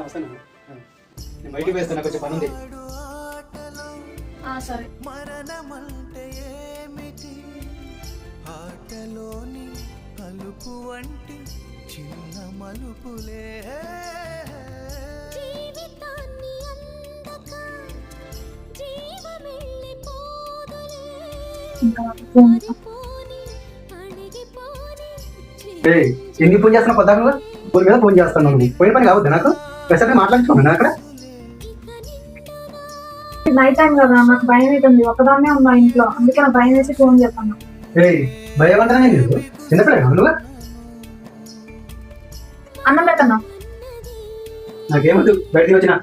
వస్తాను. నేను బయటికి వేస్తాను, కొంచెం పని ఉంది. సరే. మరణమంటే ఏమిటి, ఆటలోని అలుపు వంటి చిన్న మలుపులే ఎన్ని ఫోన్ చేస్తున్నా పొద్దాక ఫోన్ మీద ఫోన్ చేస్తాను. పోయిన పని కావద్దు నాకు. ప్రస్తుతం మాట్లాడుతున్నాను అక్కడ. నైట్ టైం కదా, నాకు భయం అవుతుంది. ఒకదాన్నే ఉన్నా ఇంట్లో, అందుకే నాకు భయం వేసి ఫోన్ చేస్తాను. భయవంతనే లేదు, చిన్నపిల్ల నువ్వు. అన్నం పెట్టన్నా? నాకేమొద్దు, బయటికి వచ్చిన